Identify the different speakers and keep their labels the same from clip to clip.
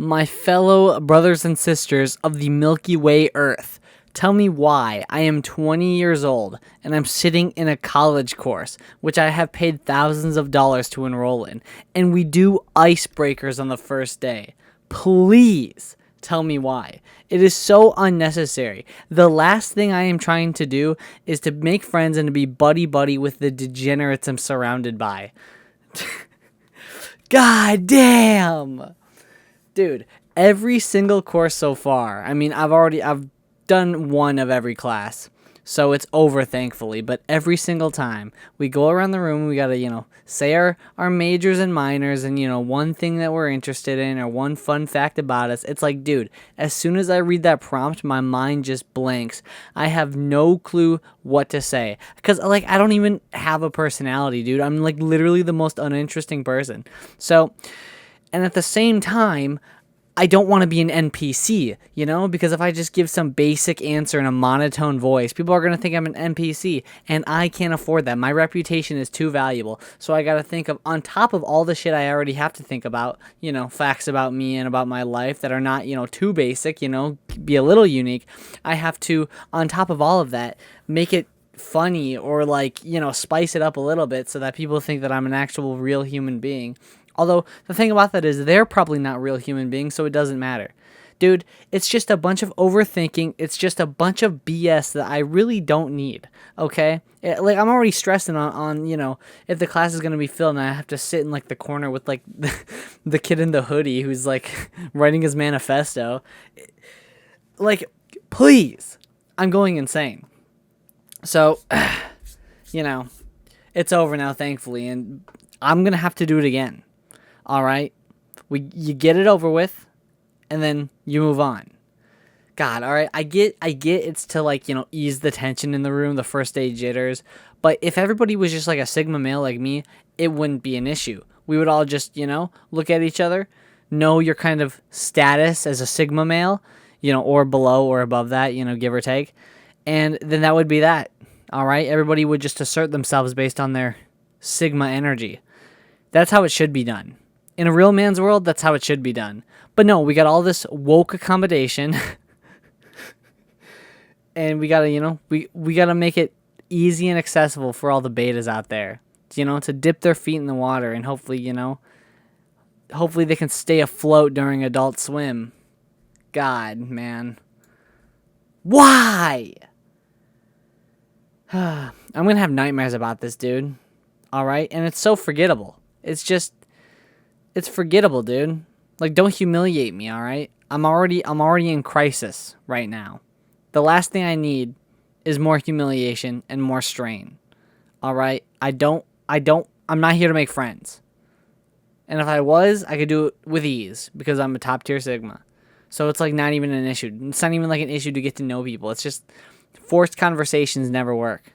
Speaker 1: My fellow brothers and sisters of the Milky Way Earth, tell me why I am 20 years old and I'm sitting in a college course, which I have paid thousands of dollars to enroll in, and we do icebreakers on the first day. Please tell me why. It is so unnecessary. The last thing I am trying to do is to make friends and to be buddy-buddy with the degenerates I'm surrounded by. God damn! Dude, every single course so far. I mean, I've done one of every class, so it's over, thankfully. But every single time we go around the room, we gotta, say our majors and minors and, one thing that we're interested in or one fun fact about us. It's like, dude, as soon as I read that prompt, my mind just blanks. I have no clue what to say. Because, I don't even have a personality, dude. I'm, literally the most uninteresting person. So... And at the same time, I don't want to be an NPC, because if I just give some basic answer in a monotone voice, people are going to think I'm an NPC, and I can't afford that. My reputation is too valuable. So I got to think of, on top of all the shit I already have to think about, facts about me and about my life that are not, too basic, be a little unique. I have to, on top of all of that, make it funny or spice it up a little bit so that people think that I'm an actual real human being. Although, the thing about that is they're probably not real human beings, so it doesn't matter. Dude, it's just a bunch of overthinking. It's just a bunch of BS that I really don't need, okay? I'm already stressing on if the class is going to be filled and I have to sit in, the corner with, the kid in the hoodie who's, writing his manifesto. Please. I'm going insane. So, it's over now, thankfully, and I'm going to have to do it again. All right, you get it over with, and then you move on. God, all right, I get it's to ease the tension in the room, the first day jitters. But if everybody was just a Sigma male like me, it wouldn't be an issue. We would all just look at each other, know your kind of status as a Sigma male, or below or above that, give or take, and then that would be that. All right, everybody would just assert themselves based on their Sigma energy. That's how it should be done. In a real man's world, that's how it should be done. But no, we got all this woke accommodation. And we gotta, we gotta make it easy and accessible for all the betas out there. To dip their feet in the water and hopefully, hopefully they can stay afloat during Adult Swim. God, man. Why? I'm gonna have nightmares about this, dude. Alright? And it's so forgettable. It's forgettable, dude. Don't humiliate me, all right? I'm already in crisis right now. The last thing I need is more humiliation and more strain. All right? I'm not here to make friends. And if I was, I could do it with ease because I'm a top tier Sigma. So it's not even an issue. It's not even an issue to get to know people. It's just forced conversations never work.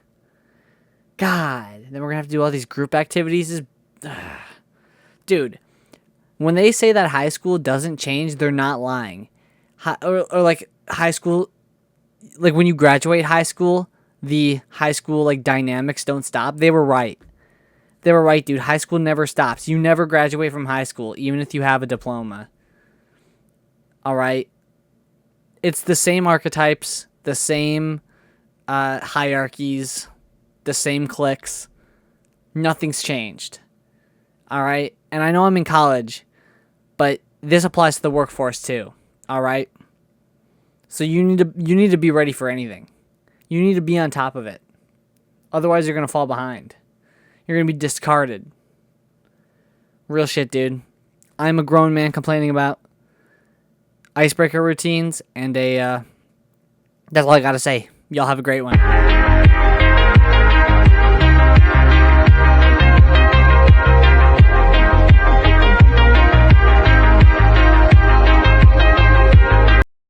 Speaker 1: God, then we're going to have to do all these group activities. Dude. When they say that high school doesn't change, they're not lying. High school, when you graduate high school, the high school dynamics don't stop. They were right. They were right, dude. High school never stops. You never graduate from high school, even if you have a diploma. All right? It's the same archetypes, the same hierarchies, the same cliques. Nothing's changed. All right? And I know I'm in college, but this applies to the workforce too. All right? So you need to be ready for anything. You need to be on top of it. Otherwise, you're going to fall behind. You're going to be discarded. Real shit, dude. I'm a grown man complaining about icebreaker routines and that's all I got to say. Y'all have a great one.